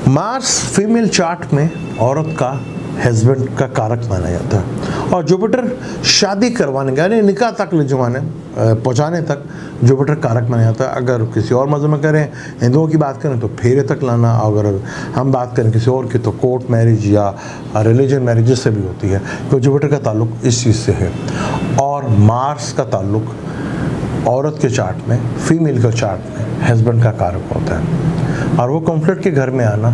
Mars female chart में औरत का हस्बैंड का कारक माना जाता है और जुपिटर शादी करवाने यानी निकाह तक ले जमाने पहुँचाने तक जुपिटर कारक माना जाता है। अगर किसी और मज़हब में करें, हिंदुओं की बात करें तो फेरे तक लाना, अगर हम बात करें किसी और की तो कोर्ट मैरिज या रिलीजन मैरिज से भी होती है, तो जुपिटर का ताल्लुक इस चीज़ से है। और मार्स का ताल्लुक औरत के चार्ट में, फीमेल के चार्ट में हस्बैंड का कारक होता है और वो कॉन्फ्लिक्ट के घर में आना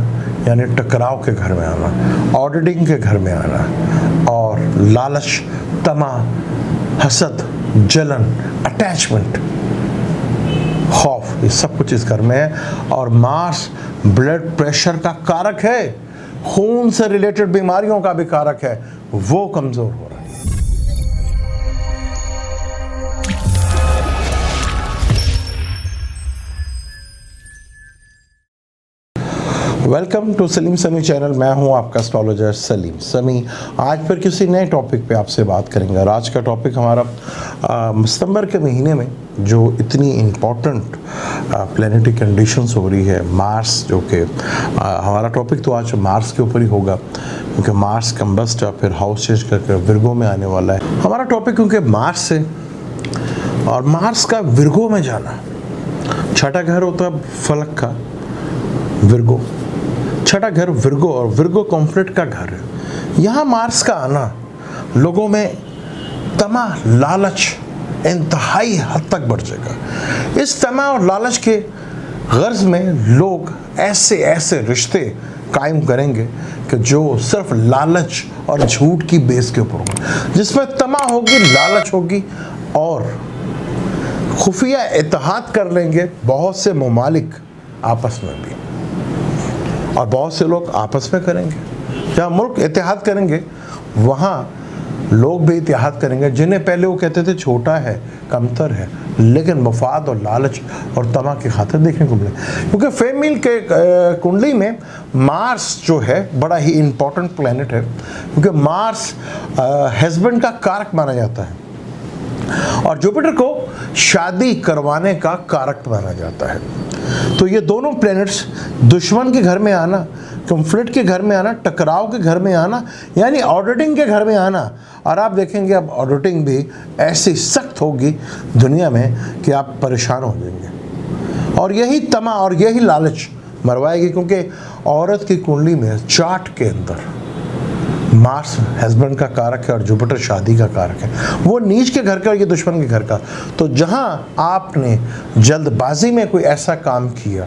यानी टकराव के घर में आना, ऑडिटिंग के घर में आना और लालच, तमा, हसद, जलन, अटैचमेंट, खौफ, ये सब कुछ इस घर में है। और मार्स ब्लड प्रेशर का कारक है, खून से रिलेटेड बीमारियों का भी कारक है, वो कमज़ोर हो रहा है। वेलकम टू सलीम समी चैनल। मैं हूं आपका एस्ट्रोलॉजर सलीम समी। आज फिर किसी नए टॉपिक पे आपसे बात करेंगे और आज का टॉपिक हमारा सितंबर के महीने में जो इतनी इम्पॉर्टेंट प्लैनेटरी कंडीशंस हो रही है, मार्स, जो कि हमारा टॉपिक तो आज मार्स के ऊपर ही होगा क्योंकि मार्स कंबस्ट फिर हाउस चेंज करके विर्गो में आने वाला है हमारा टॉपिक, क्योंकि मार्स से और मार्स का विर्गो में जाना, छठा घर होता है फलक का विर्गो, छठा घर विर्गो और विर्गो कॉन्फ्लिक्ट का घर है। यहाँ मार्स का आना लोगों में तमा, लालच इंतहाई हद तक बढ़ जाएगा। इस तमा और लालच के गर्ज में लोग ऐसे ऐसे रिश्ते कायम करेंगे कि जो सिर्फ लालच और झूठ की बेस के ऊपर होंगे, जिसमें तमा होगी, लालच होगी और खुफिया इत्तेहाद कर लेंगे बहुत से ममालिक आपस में भी, और बहुत से लोग आपस में करेंगे। जहाँ मुल्क इत्तेहाद करेंगे वहाँ लोग भी इत्तेहाद करेंगे, जिन्हें पहले वो कहते थे छोटा है, कमतर है, लेकिन मफाद और लालच और तमा की खातिर देखने को मिले। क्योंकि फीमेल के कुंडली में मार्स जो है बड़ा ही इम्पोर्टेंट प्लैनेट है, क्योंकि मार्स हस्बैंड का कारक माना जाता है और जुपिटर को शादी करवाने का कारक माना जाता है। तो ये दोनों प्लैनेट्स दुश्मन के घर में आना, कॉन्फ्लिक्ट के घर में आना, टकराव के घर में आना यानी ऑडिटिंग के घर में आना। और आप देखेंगे अब ऑडिटिंग भी ऐसी सख्त होगी दुनिया में कि आप परेशान हो जाएंगे। और यही तमा और यही लालच मरवाएगी, क्योंकि औरत की कुंडली में चार्ट के अंदर मार्स हस्बैंड का कारक है और जुपिटर शादी का कारक है, वो नीच के घर का और ये दुश्मन के घर का। तो जहां आपने जल्दबाजी में कोई ऐसा काम किया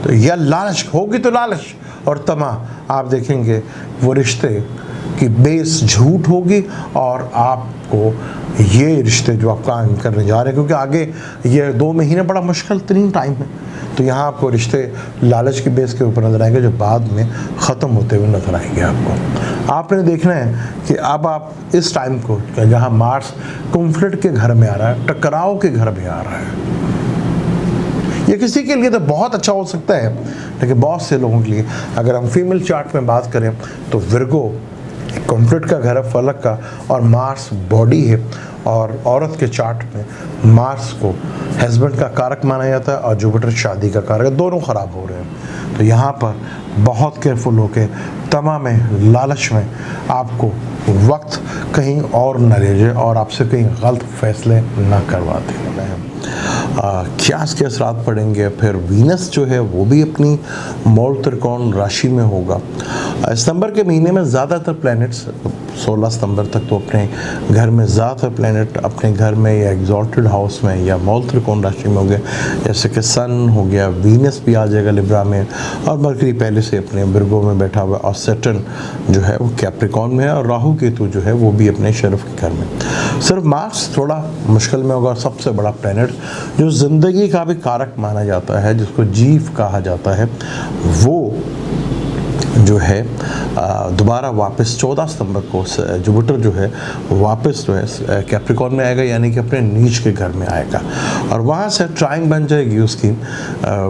तो यह लालच होगी, तो लालच और तमा आप देखेंगे वो रिश्ते की बेस झूठ होगी और आपको ये रिश्ते जो आप काम करने जा रहे हैं, क्योंकि आगे ये 2 महीने बड़ा मुश्किल तरीन टाइम है, तो यहाँ आपको रिश्ते लालच की बेस के ऊपर नजर आएंगे जो बाद में ख़त्म होते हुए नजर आएंगे। आपने देखना है कि अब आप इस टाइम को जहाँ मार्स कॉन्फ्लिक्ट के घर में आ रहा है, टकराव के घर में आ रहा है, ये किसी के लिए तो बहुत अच्छा हो सकता है, लेकिन बहुत से लोगों के लिए, अगर हम फीमेल चार्ट में बात करें तो विर्गो कॉन्फ्लिक्ट का घर है फलक का और मार्स बॉडी है, और औरत के चार्ट में मार्स को हस्बैंड का कारक माना जाता है और जुपिटर शादी का कारक है, दोनों ख़राब हो रहे हैं। तो यहाँ पर बहुत केयरफुल होकर तमा में, लालच में आपको वक्त कहीं और न ले जाए और आपसे कहीं गलत फैसले ना करवाते हैं। क्या इसके असरात पड़ेंगे? फिर वीनस जो है वो भी अपनी मूल त्रिकोण राशि में होगा। सितंबर के महीने में ज़्यादातर प्लैनेट्स 16 सितंबर तक तो अपने घर में, ज़्यादातर प्लैनेट अपने घर में या एग्जॉल्टेड हाउस में या मूल त्रिकोण राशि में हो गए, जैसे कि सन हो गया, वीनस भी आ जाएगा लिब्रा में, और मरकरी पहले से अपने विर्गो में बैठा हुआ, और सैटर्न जो है वो कैप्रिकॉर्न में है, और राहु केतु जो है वो भी अपने शरफ के घर में। सिर्फ मार्स थोड़ा मुश्किल में होगा। सबसे बड़ा प्लैनेट जो ज़िंदगी का भी कारक माना जाता है, जिसको जीव कहा जाता है, वो जो है दोबारा वापस 14 सितंबर को जुपिटर जो है वापस जो है कैप्रिकॉर्न में आएगा, यानी कि अपने नीच के घर में आएगा, और वहाँ से ट्राइंग बन जाएगी उसकी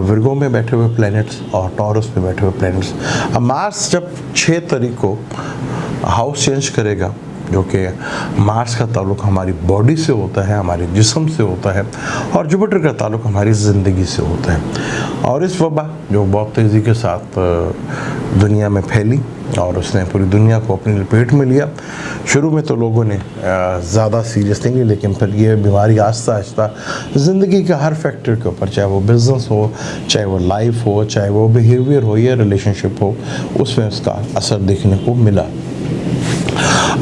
विर्गो में बैठे हुए प्लैनेट्स और टॉरस में बैठे हुए प्लैनेट्स। अब मार्स जब 6 तारीख को हाउस चेंज करेगा जो कि मार्स का ताल्लुक़ हमारी बॉडी से होता है, हमारे जिस्म से होता है, और जुपिटर का ताल्लुक़ हमारी ज़िंदगी से होता है। और इस वबा जो बहुत तेज़ी के साथ दुनिया में फैली और उसने पूरी दुनिया को अपनी लपेट में लिया। शुरू में तो लोगों ने ज़्यादा सीरियस नहीं ली, लेकिन फिर ये बीमारी आहिस्ता आहिस्ता ज़िंदगी के हर फैक्टर के ऊपर, चाहे वो बिज़नेस हो, चाहे वो लाइफ हो, चाहे वो बिहेवियर हो या रिलेशनशिप हो, उसमें उसका असर देखने को मिला।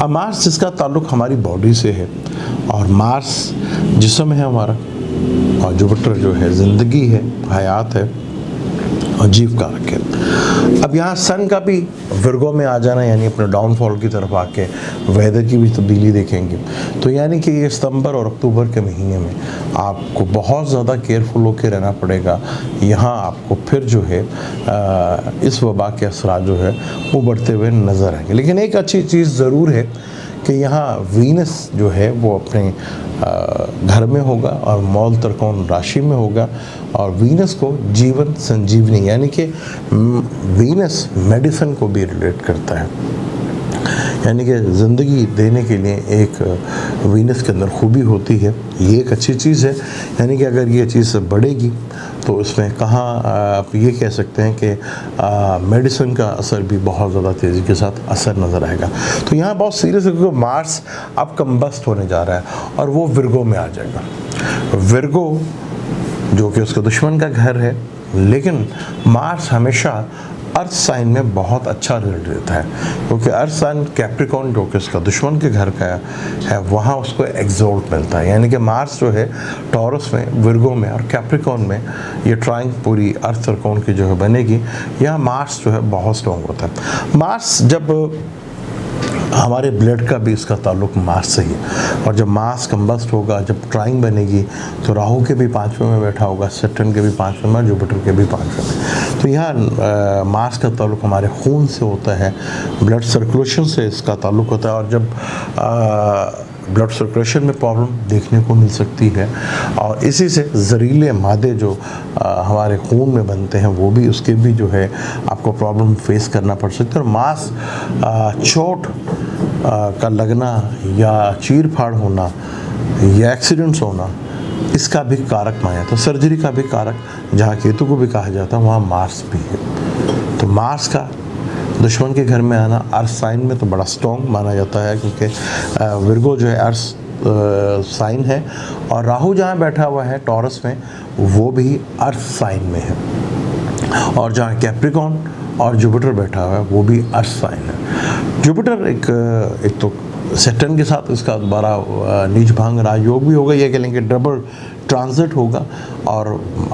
अब मार्स जिसका ताल्लुक़ हमारी बॉडी से है, और मार्स जिस्म है हमारा, और जुपिटर जो है ज़िंदगी है, हयात है और जीव कारक है। अब यहाँ सन का भी विर्गो में आ जाना, यानी अपने डाउनफॉल की तरफ आके वेदर की भी तब्दीली देखेंगे। तो यानी कि ये सितंबर और अक्टूबर के महीने में आपको बहुत ज़्यादा केयरफुल होकर रहना पड़ेगा। यहाँ आपको फिर जो है इस वबा के असरा जो है वो बढ़ते हुए नज़र आएंगे। लेकिन एक अच्छी चीज़ ज़रूर है कि यहाँ वीनस जो है वो अपने घर में होगा और मौल त्रिकोण राशि में होगा, और वीनस को जीवन संजीवनी, यानी कि वीनस मेडिसिन को भी रिलेट करता है, यानी कि ज़िंदगी देने के लिए एक वीनस के अंदर खूबी होती है। ये एक अच्छी चीज़ है, यानी कि अगर ये चीज़ बढ़ेगी तो उसमें कहाँ आप ये कह सकते हैं कि मेडिसिन का असर भी बहुत ज़्यादा तेज़ी के साथ असर नज़र आएगा। तो यहाँ बहुत सीरियस है, क्योंकि मार्स अब कम्बस्ट होने जा रहा है और वो विर्गो में आ जाएगा। विर्गो जो कि उसका दुश्मन का घर है, लेकिन मार्स हमेशा अर्थ साइन में बहुत अच्छा रिजल्ट देता है, क्योंकि अर्थ साइन कैप्रिकॉर्न जो कि उसका दुश्मन के घर का है, वहाँ उसको एक्सोल्ट मिलता है। यानी कि मार्स जो है टॉरस में, विर्गो में और कैप्रिकॉर्न में ये ट्राइंग पूरी अर्थ त्रिकोण की जो है बनेगी। यहाँ मार्स जो है बहुत स्ट्रॉन्ग होता है। मार्स जब हमारे ब्लड का भी इसका ताल्लुक मार्स से ही है, और जब मार्स कम्बस्ट होगा, जब ट्राइंग बनेगी, तो राहु के भी 5वें में बैठा होगा, सैटर्न के भी 5वें में, जुपिटर के भी 5वें में। तो यहाँ मार्स का ताल्लुक हमारे खून से होता है, ब्लड सर्कुलेशन से इसका ताल्लुक होता है। और जब ब्लड सर्कुलेशन में प्रॉब्लम देखने को मिल सकती है, और इसी से जहरीले मादे जो हमारे खून में बनते हैं वो भी, उसके भी जो है आपको प्रॉब्लम फेस करना पड़ सकता है। और मांस चोट का लगना या चीर फाड़ होना या एक्सीडेंट्स होना, इसका भी कारक माना जाता है। सर्जरी का भी कारक, जहाँ केतु को भी कहा जाता है, वहाँ मार्स भी है। तो मार्स का दुश्मन के घर में आना अर्थ साइन में तो बड़ा स्ट्रॉन्ग माना जाता है, क्योंकि विर्गो जो है अर्थ साइन है, और राहु जहाँ बैठा हुआ है टॉरस में, वो भी अर्थ साइन में है, और जहाँ कैप्रिकॉर्न और जुपिटर बैठा हुआ है वो भी अर्थ साइन है। जुपिटर एक तो सैटर्न के साथ इसका दोबारा नीच भांग राजयोग भी होगा, ये कह लेंगे डबल ट्रांजिट होगा, और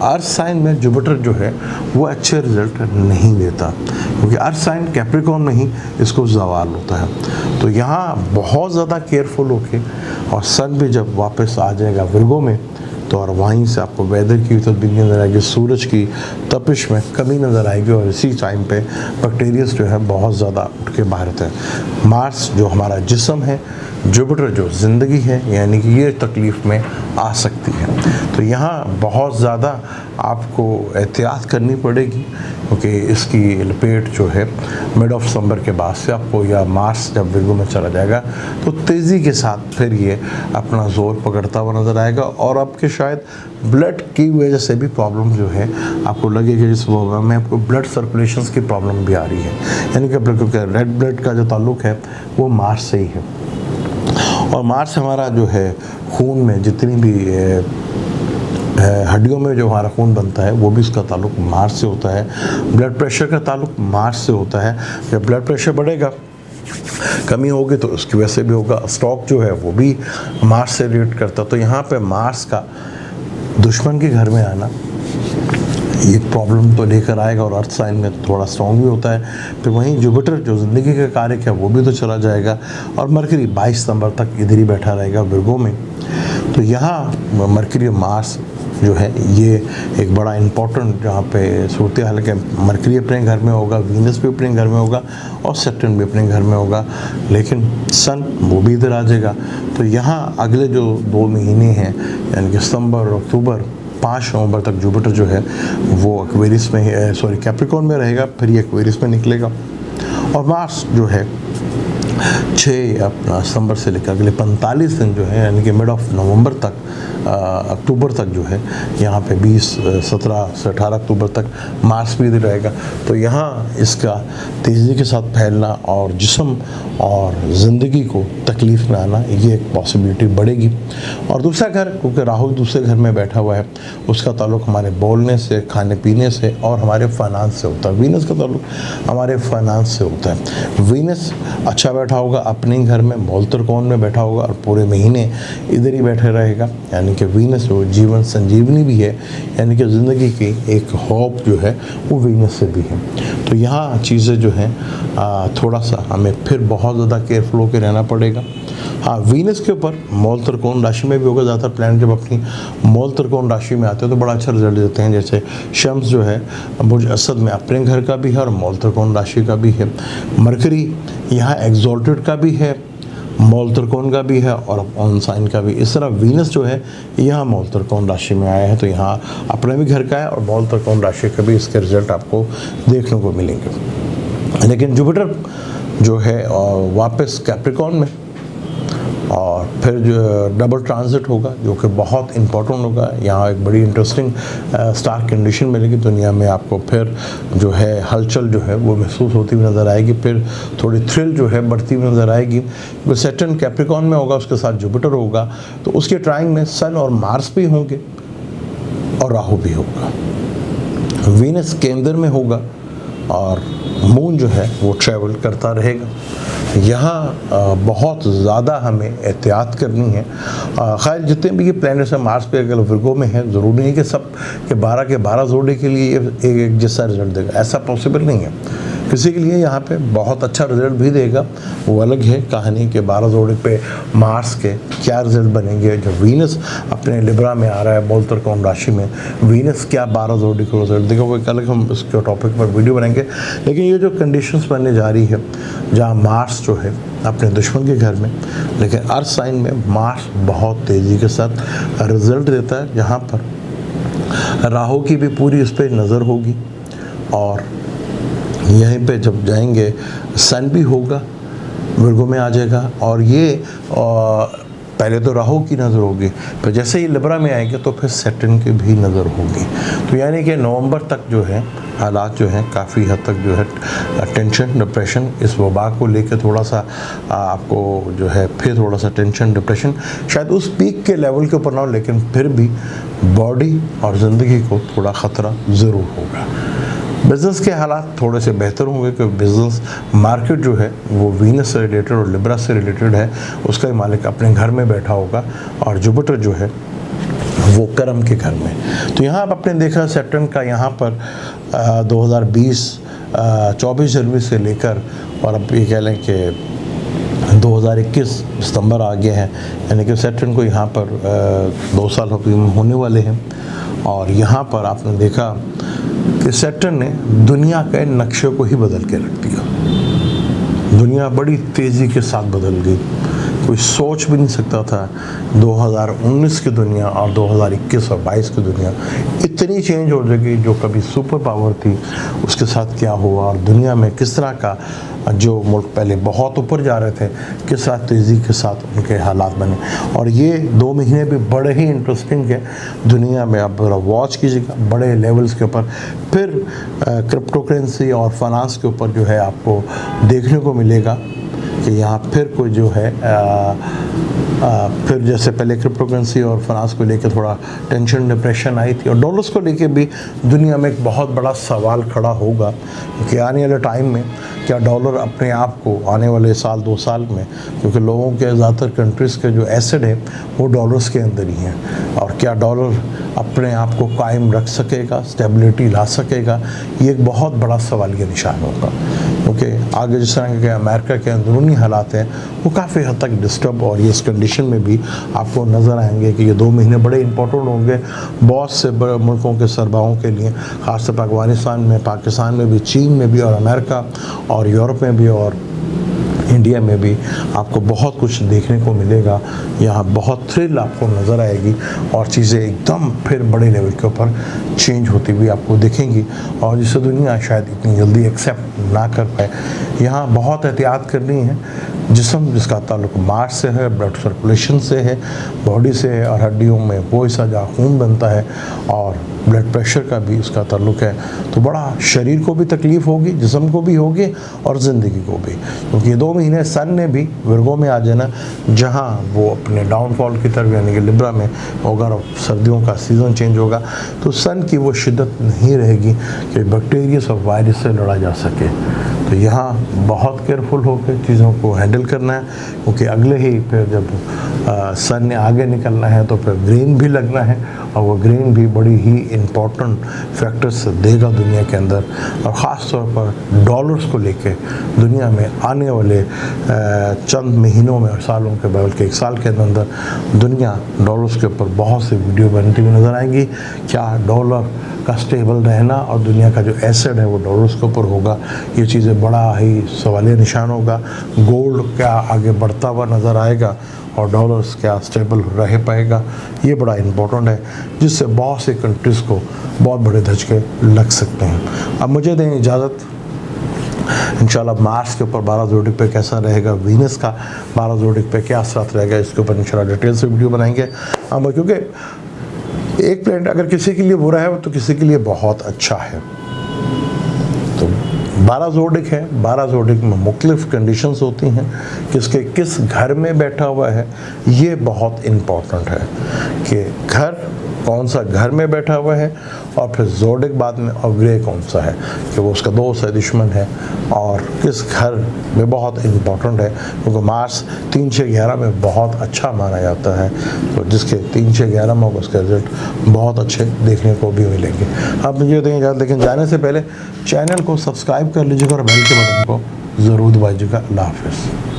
अर्थ साइन में जुपिटर जो है वो अच्छे रिजल्ट नहीं देता, क्योंकि अर्थ साइन कैप्रिकॉर्न में ही इसको ज़वाल होता है। तो यहाँ बहुत ज़्यादा केयरफुल होके, और सन भी जब वापस आ जाएगा विर्गो में, तो और वहीं से आपको वेदर की तब्दीली नज़र आएगी, सूरज की तपिश में कमी नज़र आएगी, और इसी टाइम पे बैक्टीरियाज जो है बहुत ज़्यादा उठ के बाहर आते हैं। मार्स जो हमारा जिस्म है, जुपिटर जो ज़िंदगी है, यानी कि ये तकलीफ़ में आ सकती है। तो यहाँ बहुत ज़्यादा आपको एहतियात करनी पड़ेगी, क्योंकि इसकी लपेट जो है मिड ऑफ दिसंबर के बाद से आपको, या मार्स जब विर्गो में चला जाएगा, तो तेज़ी के साथ फिर ये अपना ज़ोर पकड़ता हुआ नज़र आएगा, और आपके शायद ब्लड की वजह से भी प्रॉब्लम जो है आपको लगेगी, जिस वजह में आपको ब्लड सर्कुलेशंस की प्रॉब्लम भी आ रही है, यानी कि रेड ब्लड का जो ताल्लुक है वो मार्स से ही है। और मार्स हमारा जो है खून में जितनी भी हड्डियों में जो हमारा खून बनता है, वो भी उसका ताल्लुक मार्स से होता है। ब्लड प्रेशर का ताल्लुक मार्स से होता है। जब ब्लड प्रेशर बढ़ेगा, कमी होगी, तो उसकी वजह से भी होगा। स्ट्रोक जो है वो भी मार्स से रिलेट करता है। तो यहाँ पे मार्स का दुश्मन के घर में आना एक प्रॉब्लम तो लेकर आएगा, और अर्थ साइन में थोड़ा स्ट्रॉन्ग भी होता है। फिर वहीं जुपिटर जो ज़िंदगी का कारक है वो भी तो चला जाएगा, और मरकरी 22 सितंबर तक इधर ही बैठा रहेगा विर्गो में। तो यहाँ मरकरी और मार्स जो है ये एक बड़ा इम्पोर्टेंट जहाँ पे सूरत हाल है। मरकरी अपने घर में होगा, वीनस भी अपने घर में होगा, और सैटर्न भी अपने घर में होगा, लेकिन सन वो भी इधर आ जाएगा। तो यहाँ अगले जो 2 महीने हैं, यानी कि सितंबर और अक्टूबर, 5 नवंबर तक जुपिटर जो है वो एक्वेरियस में, कैप्रिकॉर्न में रहेगा, फिर ये एक्वेरियस में निकलेगा। और मार्स जो है 6 अपना सितंबर से लेकर अगले 45 दिन जो है, यानी कि मिड ऑफ नवंबर तक, अक्टूबर तक जो है, यहाँ पे 17 से 18 अक्टूबर तक मार्स भी रहेगा। तो यहाँ इसका तेज़ी के साथ फैलना और जिस्म और ज़िंदगी को तकलीफ़ में आना, ये एक पॉसिबिलिटी बढ़ेगी। और दूसरा घर, क्योंकि राहु दूसरे घर में बैठा हुआ है, उसका ताल्लुक़ हमारे बोलने से, खाने पीने से और हमारे फाइनेंस से होता है। वीनस का ताल्लुक़ हमारे फाइनेंस से होता है। वीनस अच्छा बैठा होगा अपने घर में, मूल त्रिकोण में बैठा होगा और पूरे महीने इधर ही बैठे रहेगा। यानी कि वीनस जो जीवन संजीवनी भी है, यानी कि ज़िंदगी की एक होप जो है वो वीनस से भी है। तो यहाँ चीज़ें जो हैं थोड़ा सा हमें फिर बहुत ज़्यादा केयरफुल होकर रहना पड़ेगा। हाँ, वीनस के ऊपर मूल त्रिकोण राशि में भी होगा। ज़्यादातर प्लैनेट जब अपनी मूल त्रिकोण राशि में आते हैं तो बड़ा अच्छा रिजल्ट देते हैं। जैसे शम्स जो है बुर्ज असद में अपने घर का भी है और मूल त्रिकोण राशि का भी है। मरकरी यहाँ एग्जॉल्टेड का भी है, मूल त्रिकोण का भी है और ऑन साइन का भी। इस तरह वीनस जो है यहाँ मूल त्रिकोण राशि में आया है, तो यहाँ अपने भी घर का है और मूल त्रिकोण राशि का भी इसके रिजल्ट आपको देखने को मिलेंगे। लेकिन जुपिटर जो है वापस कैप्रिकॉर्न में, और फिर जो डबल ट्रांजिट होगा जो कि बहुत इंपॉर्टेंट होगा। यहाँ एक बड़ी इंटरेस्टिंग स्टार कंडीशन मिलेगी दुनिया में आपको। फिर जो है हलचल जो है वो महसूस होती हुई नज़र आएगी, फिर थोड़ी थ्रिल जो है बढ़ती हुई नज़र आएगी। वो सैटर्न कैप्रिकॉर्न में होगा, उसके साथ जुपिटर होगा, तो उसके ट्राइंग में सन और मार्स भी होंगे और राहु भी होगा। वीनस केंद्र में होगा और मून जो है वो ट्रैवल करता रहेगा। यहाँ बहुत ज़्यादा हमें एहतियात करनी है। खैर जितने भी ये प्लैनेट्स हैं, मार्स पे अगर विर्गो में है, ज़रूरी नहीं कि सब के 12 जोड़े के लिए ये एक जैसा रिजल्ट देगा, ऐसा पॉसिबल नहीं है। किसी के लिए यहाँ पे बहुत अच्छा रिजल्ट भी देगा, वो अलग है कहानी के 12 जोड़े पे मार्स के क्या रिजल्ट बनेंगे। जो वीनस अपने लिब्रा में आ रहा है मूल त्रिकोण राशि में, वीनस क्या 12 जोड़े को रिजल्ट देगा, वो एक अलग हम इसके टॉपिक पर वीडियो बनाएंगे। लेकिन ये जो कंडीशंस बनने जा रही है, जहाँ मार्स जो है अपने दुश्मन के घर में, लेकिन अर्थ साइन में मार्स बहुत तेज़ी के साथ रिजल्ट देता है, जहाँ पर राहु की भी पूरी उस पर नज़र होगी। और यहीं पे जब जाएंगे सन भी होगा, विर्गो में आ जाएगा। और ये पहले तो राहु की नज़र होगी, फिर जैसे ही लिब्रा में आएंगे तो फिर सैटर्न की भी नज़र होगी। तो यानी कि नवंबर तक जो है हालात जो हैं काफ़ी हद तक जो है टेंशन, डिप्रेशन, इस वबा को लेकर थोड़ा सा आपको जो है फिर थोड़ा सा टेंशन, डिप्रेशन शायद उस पीक के लेवल के ऊपर ना हो, लेकिन फिर भी बॉडी और ज़िंदगी को थोड़ा ख़तरा ज़रूर होगा। बिज़नेस के हालात थोड़े से बेहतर होंगे, क्योंकि बिज़नेस मार्केट जो है वो वीनस से रिलेटेड और लिब्रा से रिलेटेड है, उसका ही मालिक अपने घर में बैठा होगा और जुपिटर जो है वो कर्म के घर में। तो यहाँ आप अपने देखा सैटर्न का यहाँ पर 2020 24 जनवरी से लेकर और अब ये कह लें कि 2021 सितंबर आ गया है, यानी कि सैटर्न को यहाँ पर 2 साल होने वाले हैं। और यहाँ पर आपने देखा कि सैटर्न ने दुनिया के नक्शे को ही बदल के रख दिया। दुनिया बड़ी तेज़ी के साथ बदल गई, कोई सोच भी नहीं सकता था 2019 की दुनिया और 2021 और 22 की दुनिया इतनी चेंज हो जाएगी। जो कभी सुपर पावर थी उसके साथ क्या हुआ और दुनिया में किस तरह का, जो मुल्क पहले बहुत ऊपर जा रहे थे, किस तरह तेज़ी के साथ उनके हालात बने। और ये 2 महीने भी बड़े ही इंटरेस्टिंग है दुनिया में। आप वॉच कीजिएगा बड़े लेवल्स के ऊपर। फिर क्रिप्टो करेंसी और फाइनेंस के ऊपर जो है आपको देखने को मिलेगा कि यहाँ फिर कोई जो है फिर जैसे पहले क्रिप्टो करेंसी और फाइनेंस को लेकर थोड़ा टेंशन, डिप्रेशन आई थी, और डॉलर्स को लेकर भी दुनिया में एक बहुत बड़ा सवाल खड़ा होगा कि आने वाले टाइम में क्या डॉलर अपने आप को आने वाले साल 2 साल में, क्योंकि लोगों के ज़्यादातर कंट्रीज़ के जो एसेट है वो डॉलर्स के अंदर ही हैं, और क्या डॉलर अपने आप को कायम रख सकेगा, स्टेबिलिटी ला सकेगा, ये एक बहुत बड़ा सवाल के निशान होगा। क्योंकि आगे जिस तरह के अमेरिका के अंदरूनी हालात हैं वो काफ़ी हद तक डिस्टर्ब, और ये इस कंडीशन में भी आपको नज़र आएंगे कि ये 2 महीने बड़े इंपॉर्टेंट होंगे बहुत से बड़े मुल्कों के सरबराहों के लिए, ख़ासतौर पर अफगानिस्तान में, पाकिस्तान में भी, चीन में भी और अमेरिका और यूरोप में भी और इंडिया में भी आपको बहुत कुछ देखने को मिलेगा। यहाँ बहुत थ्रिल आपको नज़र आएगी और चीज़ें एकदम फिर बड़े लेवल के ऊपर चेंज होती हुई आपको दिखेंगी, और जिसे दुनिया शायद इतनी जल्दी एक्सेप्ट ना कर पाए। यहाँ बहुत एहतियात करनी है जिस्म जिसका ताल्लुक मार्स से है, ब्लड सर्कुलेशन से है, बॉडी से है, और हड्डियों में वो हिस्सा जहाँ खून बनता है, और ब्लड प्रेशर का भी उसका ताल्लुक है। तो बड़ा शरीर को भी तकलीफ़ होगी, जिस्म को भी होगी और ज़िंदगी को भी, क्योंकि ये 2 महीने सन ने भी विर्गो में आ जाना, जहाँ वो अपने डाउनफॉल की तरफ यानी कि लिब्रा में होगा, और सर्दियों का सीज़न चेंज होगा, तो सन की वो शिद्दत नहीं रहेगी कि बैक्टीरिया और वायरस से लड़ा जा सके। तो यहाँ बहुत केयरफुल होकर चीज़ों को हैंडल करना है, क्योंकि अगले ही फिर जब सन ने आगे निकलना है तो फिर ग्रीन भी लगना है, और वो ग्रीन भी बड़ी ही इम्पोर्टेंट फैक्टर्स देगा दुनिया के अंदर, और ख़ास तौर पर डॉलर्स को लेके दुनिया में आने वाले चंद महीनों में और सालों के बल्कि 1 साल के अंदर दुनिया डॉलर्स के ऊपर बहुत सी वीडियो बनती हुई नज़र आएंगी। क्या डॉलर का स्टेबल रहना और दुनिया का जो एसेट है वो डॉलर्स के ऊपर होगा, ये चीज़ें बड़ा ही सवालिया निशान होगा। गोल्ड क्या आगे बढ़ता हुआ नज़र आएगा और डॉलर्स क्या स्टेबल रह पाएगा, ये बड़ा इम्पोर्टेंट है, जिससे बहुत सी कंट्रीज़ को बहुत बड़े धचके लग सकते हैं। अब मुझे दें इजाज़त, इंशाल्लाह मार्स के ऊपर 12 ज़ोडिक पे कैसा रहेगा, वीनस का 12 ज़ोडिक पे क्या असर रहेगा, इसके ऊपर इंशाल्लाह डिटेल से वीडियो बनाएंगे। अब क्योंकि एक प्लैनेट अगर किसी के लिए बुरा है तो किसी के लिए बहुत अच्छा है। तो 12 ज़ोडिक है, 12 ज़ोडिक में मुख्तलिफ़ कंडीशंस होती हैं, किसके किस घर में बैठा हुआ है, ये बहुत इम्पोर्टेंट है कि घर कौन सा घर में बैठा हुआ है, और फिर ज़ोडिक बाद में और ग्रह कौन सा है कि वो उसका दोस्त है, दुश्मन है, और किस घर में बहुत इम्पोर्टेंट है, क्योंकि मार्स 3, 6, 11 में बहुत अच्छा माना जाता है। तो जिसके 3, 6, 11 में होगा उसके रिजल्ट बहुत अच्छे देखने को भी मिलेंगे। अब मुझे देंगे इजाज़त, लेकिन जाने से पहले चैनल को सब्सक्राइब कर लीजिएगा और बेल के बटन को ज़रूर दबाइएगा। अल्लाह हाफ़िज़।